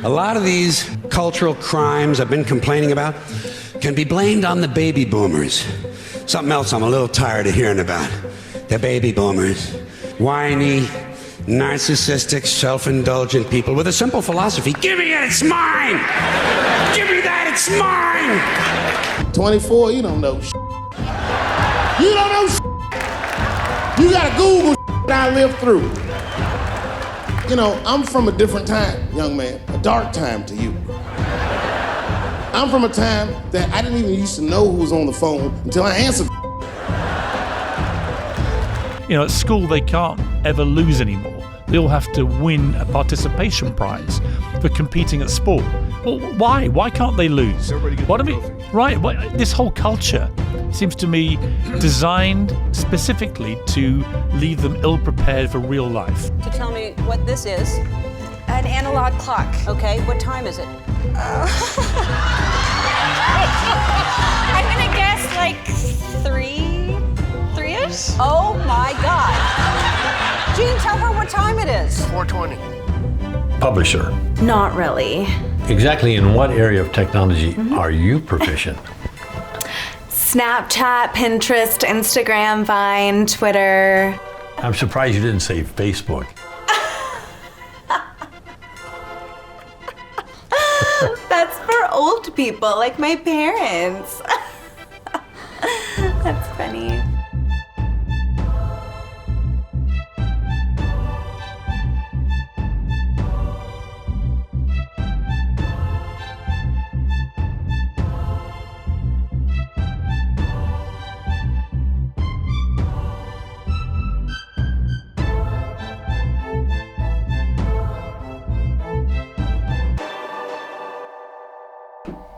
A lot of these cultural crimes I've been complaining about can be blamed on the baby boomers. Something else I'm a little tired of hearing about. The baby boomers. Whiny, narcissistic, self-indulgent people with a simple philosophy. Give me it, it's mine! Give me that, it's mine! 24, you don't know shit. You don't know shit. You gotta Google shit I lived through. You know, I'm from a different time, young man. A dark time to you. I'm from a time that I didn't even used to know who was on the phone until I answered. You know, at school they can't ever lose anymore. They all have to win a participation prize for competing at sport. Well, why? Why can't they lose? What do we? Right. This whole culture seems to me designed specifically to leave them ill-prepared for real life. To tell me what this is. An analog clock. Okay, what time is it? I'm gonna guess like three-ish? Oh my God. Gene, tell her what time it is. 4:20. Publisher. Not really. Exactly in what area of technology are you proficient? Snapchat, Pinterest, Instagram, Vine, Twitter. I'm surprised you didn't say Facebook. That's for old people, like my parents. That's funny.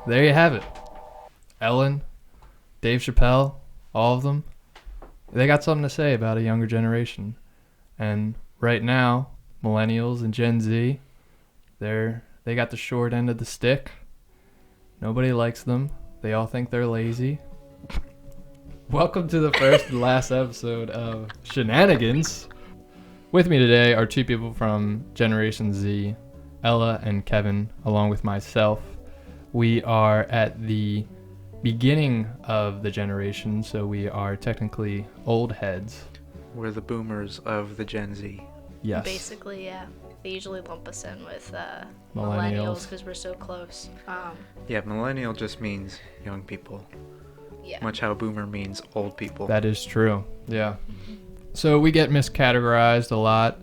There you have it. Ellen, Dave Chappelle, all of them, they got something to say about a younger generation. And right now, millennials and Gen Z, they got the short end of the stick. Nobody likes them. They all think they're lazy. Welcome to the first and last episode of Shenanigans. With me today are two people from Generation Z, Ella and Kevin, along with myself. We are at the beginning of the generation, so we are technically old heads. We're the boomers of the Gen Z. Yes. Basically, yeah. They usually lump us in with Millennials. because we're so close. Yeah, millennial just means young people. Yeah. Much how boomer means old people. That is true, yeah. So we get miscategorized a lot,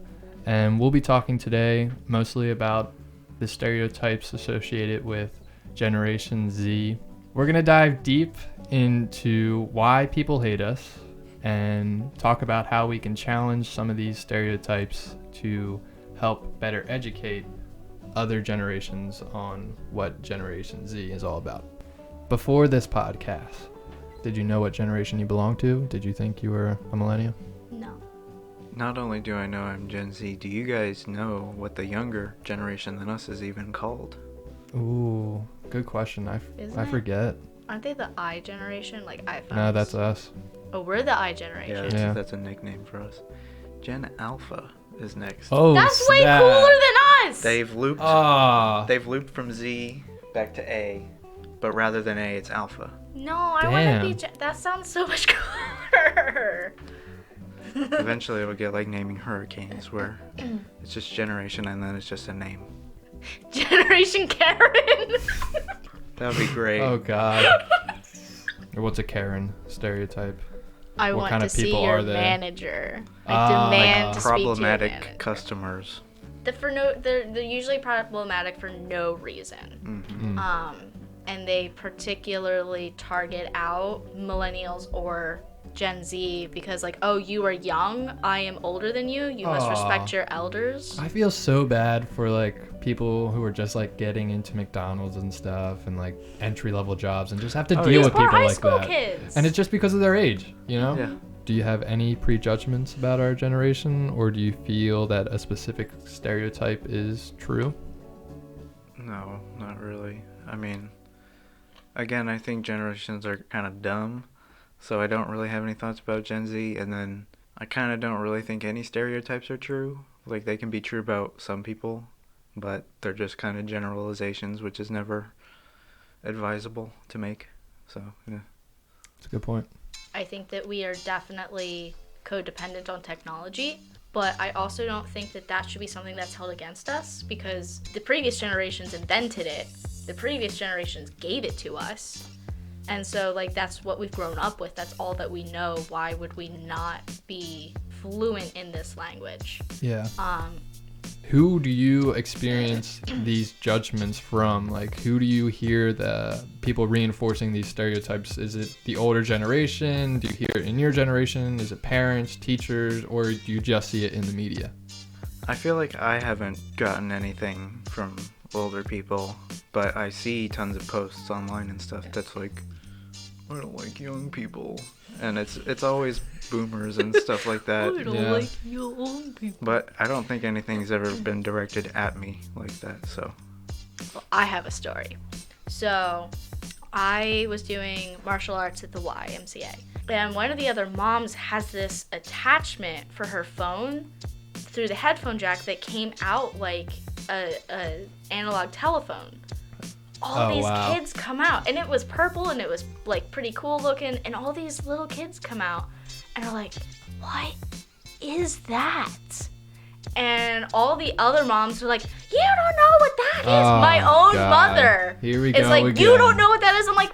and we'll be talking today mostly about the stereotypes associated with Generation Z. We're gonna dive deep into why people hate us and talk about how we can challenge some of these stereotypes to help better educate other generations on what Generation Z is all about. Before this podcast, did you know what generation you belonged to? Did you think you were a millennial? No. Not only do I know I'm Gen Z, do you guys know what the younger generation than us is even called? Ooh, good question. I forget. Aren't they the I generation, like iPhones? No, that's us. Oh, we're the I generation. Yeah, that's a nickname for us. Gen Alpha is next. Oh, That's way cooler than us! They've looped from Z back to A, but rather than A, it's Alpha. No, I want to be... that sounds so much cooler. Eventually it'll get like naming hurricanes, where it's just generation and then it's just a name. Generation Karen. That would be great. Oh, God. Or what's a Karen stereotype? I what want kind to of people see your are they? Manager. I demand to speak to your problematic manager. customers. They're usually problematic for no reason. Mm-hmm. And they particularly target out millennials or Gen Z because, like, oh, you are young, I am older than you, you must respect your elders. I feel so bad for, like, people who are just, like, getting into McDonald's and stuff and, like, entry-level jobs and just have to deal with people high like school that. Kids. And it's just because of their age, you know? Yeah. Do you have any prejudgments about our generation, or do you feel that a specific stereotype is true? No, not really. I mean, again, I think generations are kind of dumb, so I don't really have any thoughts about Gen Z, and then I kind of don't really think any stereotypes are true. Like, they can be true about some people, but they're just kind of generalizations, which is never advisable to make. So, yeah. That's a good point. I think that we are definitely codependent on technology, but I also don't think that that should be something that's held against us, because the previous generations invented it. The previous generations gave it to us. And so, like, that's what we've grown up with. That's all that we know. Why would we not be fluent in this language? Yeah. Who do you experience these judgments from? Like, who do you hear the people reinforcing these stereotypes? Is it the older generation? Do you hear it in your generation? Is it parents, teachers, or do you just see it in the media? I feel like I haven't gotten anything from older people, but I see tons of posts online and stuff that's like, I don't like young people, and it's always boomers and stuff like that. I don't like young people. But I don't think anything's ever been directed at me like that, so. Well, I have a story. So, I was doing martial arts at the YMCA, and one of the other moms has this attachment for her phone through the headphone jack that came out like a analog telephone. All these kids come out, and it was purple, and it was like pretty cool looking, and all these little kids come out and are like, what is that? And all the other moms are like, you don't know what that is. My own mother Here we is go like, again. you don't know what that is. I'm like,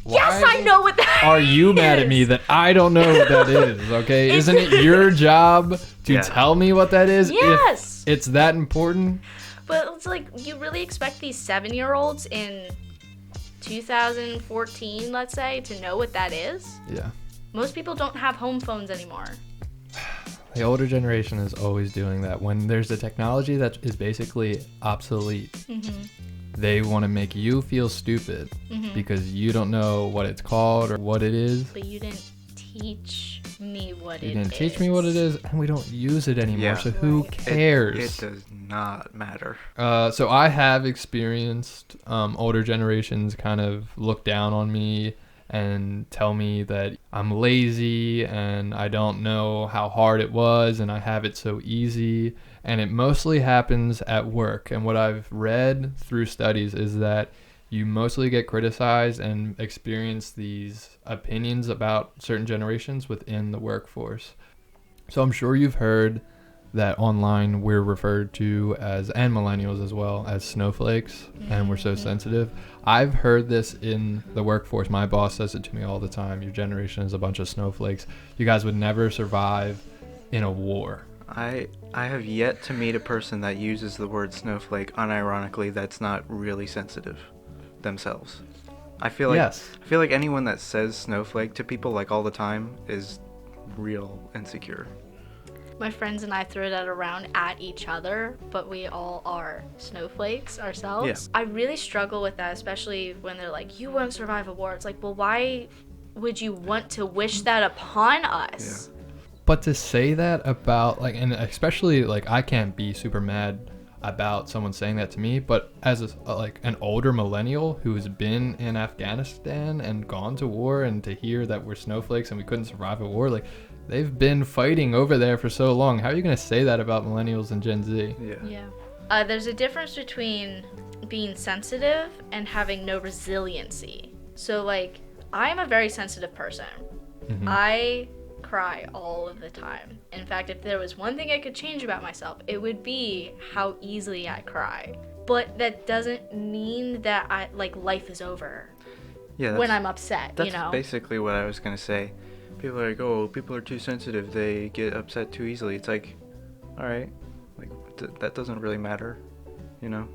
yes, I know what that is. Are you mad at me that I don't know what that is? Okay, isn't it your job to tell me what that is? Yes. If it's that important. But it's like, you really expect these 7-year-olds in 2014, let's say, to know what that is? Yeah. Most people don't have home phones anymore. The older generation is always doing that. When there's a technology that is basically obsolete, they want to make you feel stupid because you don't know what it's called or what it is. But you didn't teach me what it is. You didn't teach me what it is, and we don't use it anymore, Yeah. so who cares? It does not matter. So I have experienced older generations kind of look down on me and tell me that I'm lazy and I don't know how hard it was and I have it so easy. And it mostly happens at work. And what I've read through studies is that you mostly get criticized and experience these opinions about certain generations within the workforce. So I'm sure you've heard that online we're referred to as, and millennials as well, as snowflakes, and we're so sensitive. I've heard this in the workforce. My boss says it to me all the time. Your generation is a bunch of snowflakes. You guys would never survive in a war. I have yet to meet a person that uses the word snowflake unironically that's not really sensitive themselves. I feel like anyone that says snowflake to people like all the time is real insecure. My friends and I throw that around at each other, but we all are snowflakes ourselves. Yeah. I really struggle with that, especially when they're like, you won't survive a war. It's like, well, why would you want to wish that upon us? Yeah. But to say that about, like, and especially, like, I can't be super mad about someone saying that to me, but as an older millennial who's been in Afghanistan and gone to war, and to hear that we're snowflakes and we couldn't survive a war, like, they've been fighting over there for so long. How are you going to say that about millennials and Gen Z? Yeah. There's a difference between being sensitive and having no resiliency. So, like, I'm a very sensitive person. I cry all of the time. In fact, if there was one thing I could change about myself, it would be how easily I cry. But that doesn't mean that life is over when I'm upset, that's you know? basically what I was going to say. People are like, oh, people are too sensitive. They get upset too easily. It's like, all right, like that doesn't really matter, you know?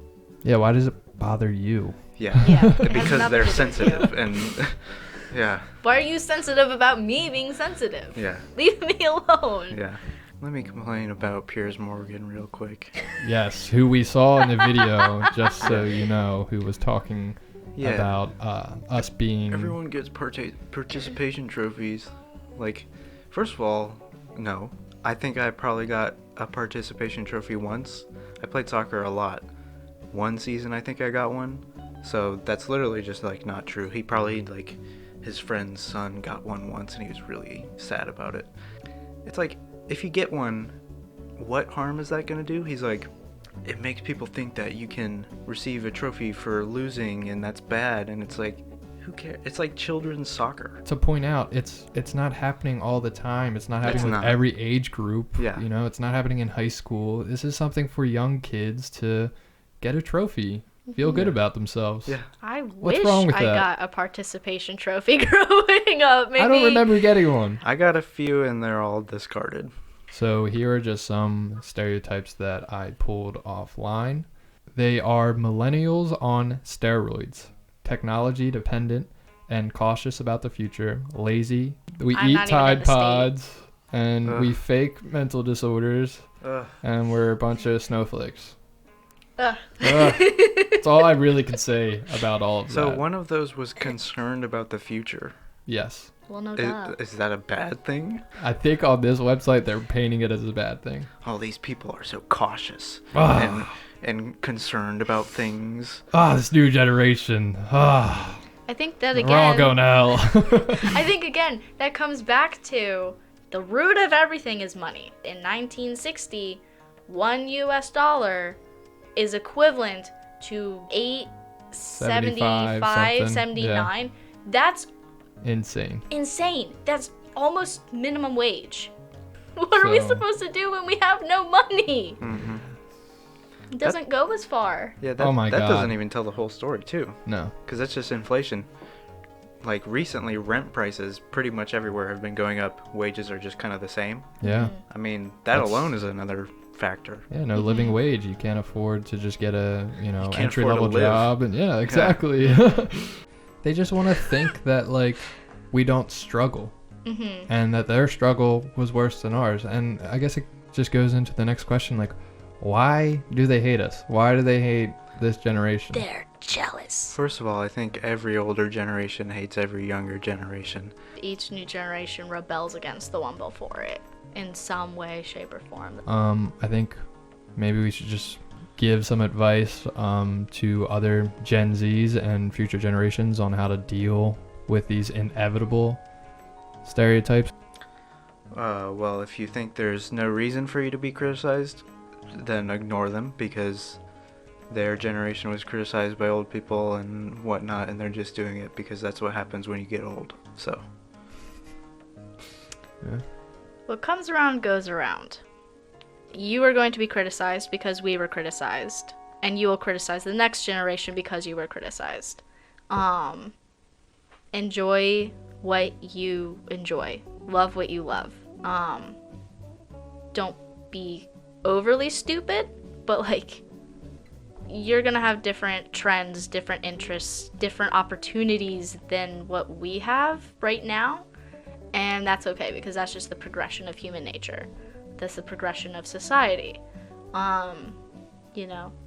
Yeah, why does it bother you? Yeah. Because they're sensitive and yeah. Why are you sensitive about me being sensitive? Yeah. Leave me alone. Yeah. Let me complain about Piers Morgan real quick. Yes, who we saw in the video, just so you know, who was talking about us being... Everyone gets participation trophies. Like, first of all, no. I think I probably got a participation trophy once. I played soccer a lot. One season I think I got one. So that's literally just, like, not true. He probably, like, his friend's son got one once and he was really sad about it. It's like, if you get one, what harm is that going to do? He's like, it makes people think that you can receive a trophy for losing and that's bad, and it's like, who cares? It's like children's soccer. To point out, it's not happening all the time. It's not happening with every age group. Yeah. You know, it's not happening in high school. This is something for young kids to get a trophy, feel good about themselves. Yeah. I What's wish wrong with I that? got a participation trophy growing up. Maybe. I don't remember getting one. I got a few and they're all discarded. So here are just some stereotypes that I pulled offline. They are millennials on steroids, technology dependent and cautious about the future, lazy, we I'm eat not even in Tide the state. Pods, and we fake mental disorders, and we're a bunch of snowflakes. That's all I really can say about all of that. So one of those was concerned about the future. Yes. Well, no doubt. Is that a bad thing? I think on this website they're painting it as a bad thing. Oh, these people are so cautious and concerned about things. This new generation. I think that We're all again. going to hell. I think again that comes back to the root of everything is money. In 1960, $1 is equivalent to 8.75, 79. Yeah. That's Insane. insane. That's almost minimum wage. What are we supposed to do when we have no money? Mm-hmm. It doesn't go as far. Yeah, that, Oh my that God. doesn't even tell the whole story, too. No. Because that's just inflation. Like, recently, rent prices pretty much everywhere have been going up. Wages are just kind of the same. Yeah. I mean, that alone is another factor. Yeah, no living wage. You can't afford to just get a, can't entry afford to level live. job. And yeah, exactly. They just want to think that, like, we don't struggle. Mm-hmm. And that their struggle was worse than ours. And I guess it just goes into the next question, like, why do they hate us? Why do they hate this generation? They're jealous. First of all, I think every older generation hates every younger generation. Each new generation rebels against the one before it in some way, shape, or form. I think maybe we should just give some advice to other Gen Zs and future generations on how to deal with these inevitable stereotypes. Well, if you think there's no reason for you to be criticized, then ignore them, because their generation was criticized by old people and whatnot, and they're just doing it because that's what happens when you get old. So. Yeah. What comes around goes around. You are going to be criticized because we were criticized, and you will criticize the next generation because you were criticized. Enjoy what you enjoy. Love what you love. Don't be overly stupid, but like, you're gonna have different trends, different interests, different opportunities than what we have right now. And that's okay, because that's just the progression of human nature. That's the progression of society.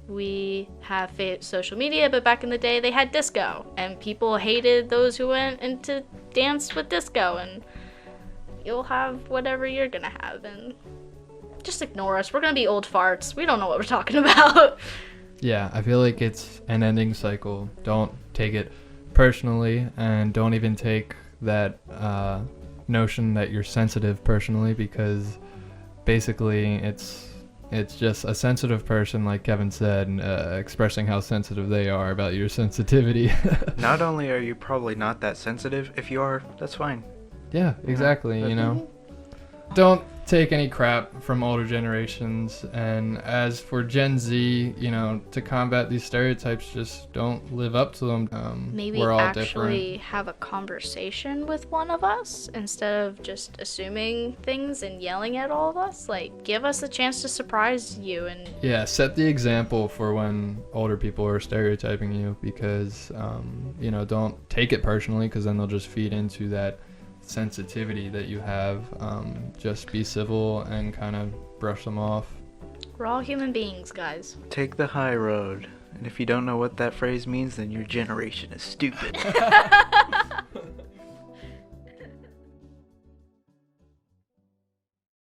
We have social media, but back in the day they had disco, and people hated those who went into dance with disco, and you'll have whatever you're gonna have, and just ignore us. We're gonna be old farts. We don't know what we're talking about. Yeah, I feel like it's an ending cycle. Don't take it personally, and don't even take that notion that you're sensitive personally, because basically it's just a sensitive person, like Kevin said, expressing how sensitive they are about your sensitivity. Not only are you probably not that sensitive, if you are, that's fine. Yeah, exactly, Don't take any crap from older generations, and as for Gen Z, to combat these stereotypes, just don't live up to them. Maybe we're all actually different. have a conversation with one of us instead of just assuming things and yelling at all of us. Like, give us a chance to surprise you. And Yeah, set the example for when older people are stereotyping you, because don't take it personally, because then they'll just feed into that sensitivity that you have. Just be civil and kind of brush them off. we're all human beings, guys. Take the high road. And if you don't know what that phrase means, then your generation is stupid.